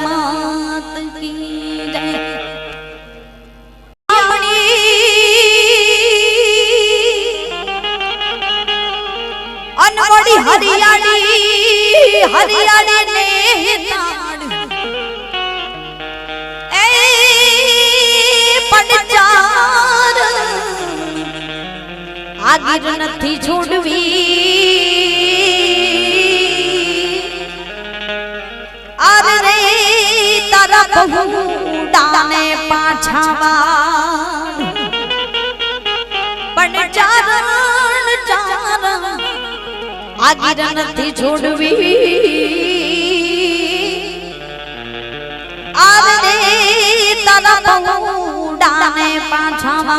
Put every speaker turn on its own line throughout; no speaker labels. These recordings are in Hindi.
मात की जय। अनवड़ी हरियाली हरियाली ने ताड़ ए पड़चार आगिर नथी छोड़वी अरे रे तारा बहुडाने पाछावा पड़चारण चारण आगिर नथी छोड़वी अरे तारा बहुडाने पाछावा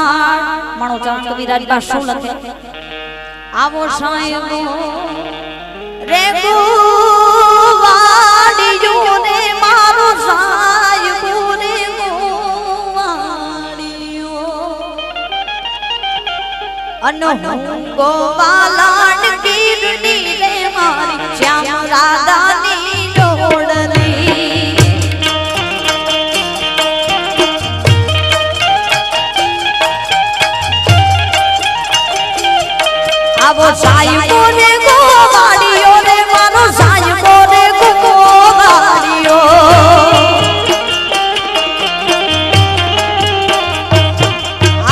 मणो चरण कविराज बा શું લખે आवो सायबो रे गोवाड़ियो ने मारो सायबो रे गोवाड़ियो अनो गोवालान गिरनी रे मारी श्याम राधा नी डोड़ली आवो सायबो रे गोवाड़ियो रे मारो सायबो रे गोवाड़ियो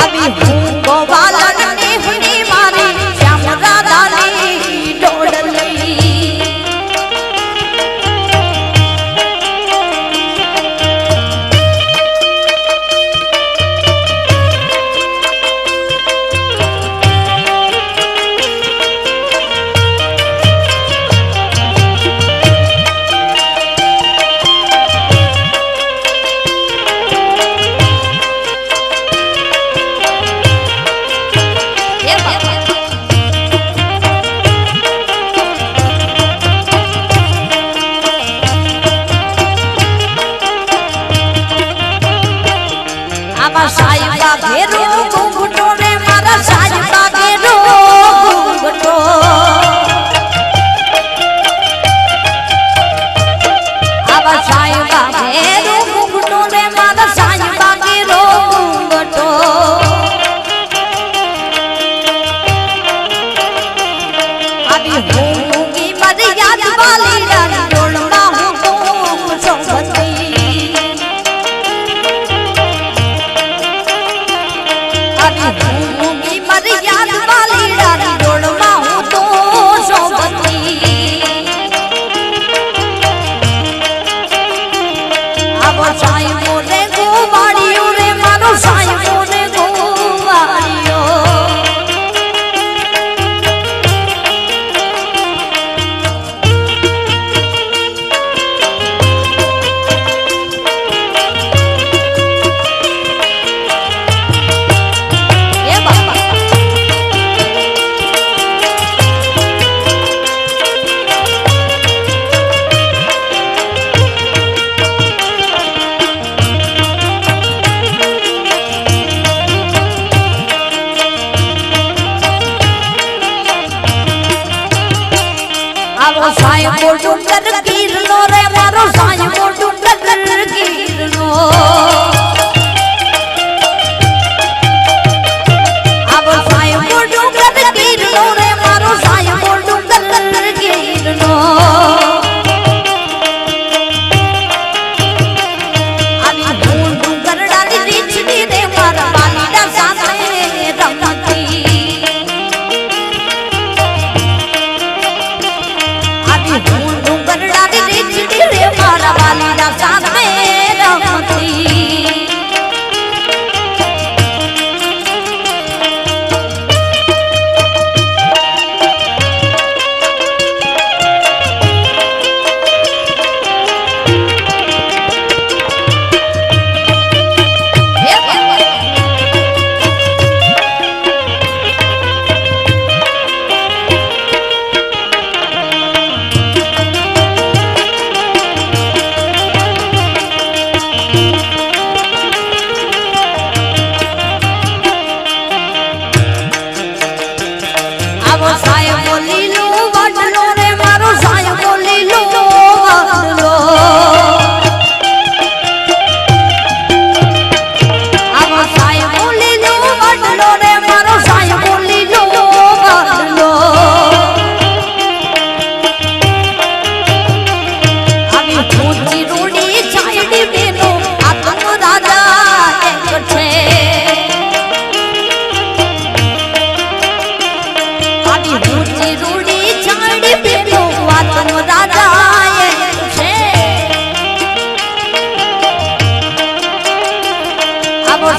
अभी हूँ गोवालन ने हुनी मारी श्याम राधा नी डोड़ली सायबा घेरो घूंघटो रे मारा सायबा घेरो घूंघटो आवा सायबा घेरो घूंघटो रे मारा सायबा घेरो घूंघटो अभी होगी मर्याद वाली रंगोल माहू तो सोबती होगी मर्याद वाली रानी डोल माहू तो सोबती आवो सायबो रे गोवाड़ियो रे मारो सायबो रे गोवाड़ियो आवो सायबो डुंगर गिरनो रे मारो सायबो डुंगर गिरनो आवो सायबो डुंगर गिरनो रे मारो सायबो डुंगर गिरनो अभी हूँ डुंगर डाली रीछदी रे मारा वाली दा साथे रमती डुंगर डाली रीछदी रे मारा वाली दा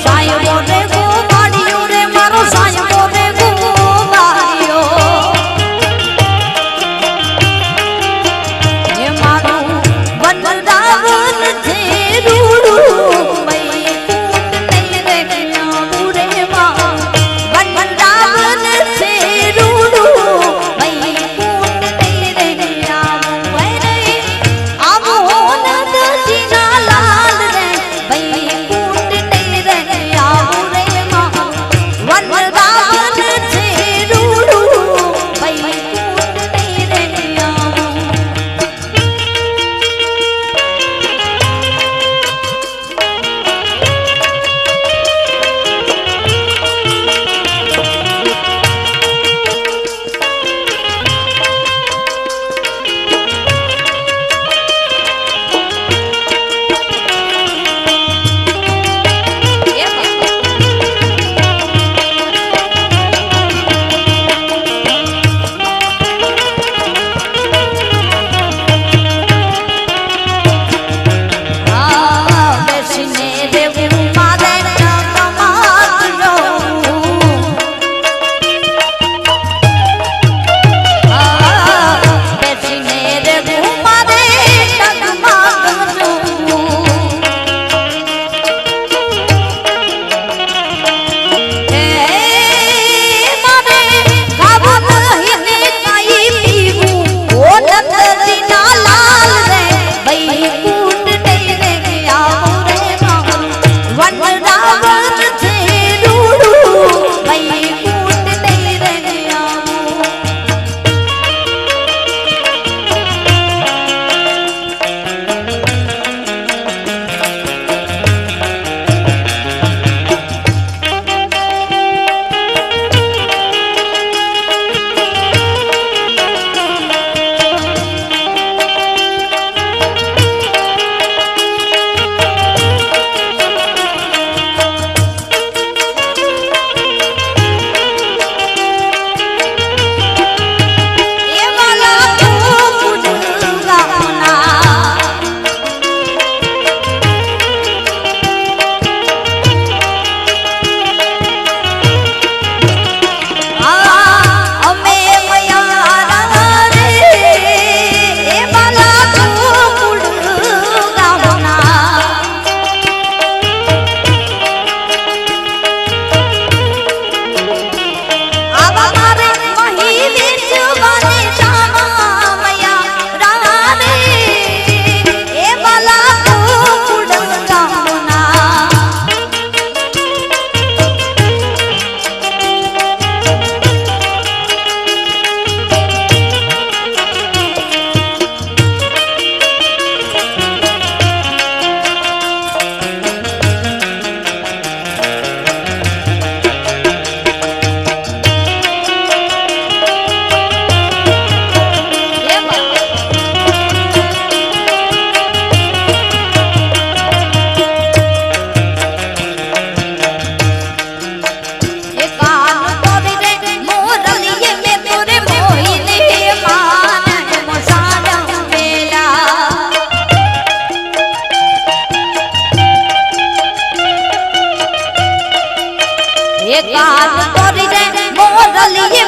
સાયો રે ગોવાળિયો રે મારો સાયો રે ગોવાળિયો એ મારું વનરાવન છે રૂડું મઈ કુંડ નહીં રે આવું રે માં વનરાવન છે રૂડું મઈ કુંડ નહીં રે આવું રે આવું નદજીના લાલ રે મઈ કુંડ નહીં રે આવું રે માં વનરાવન છે રૂડું મઈ કુંડ નહીં રે આવું કાન તોરી રે મોરલીએ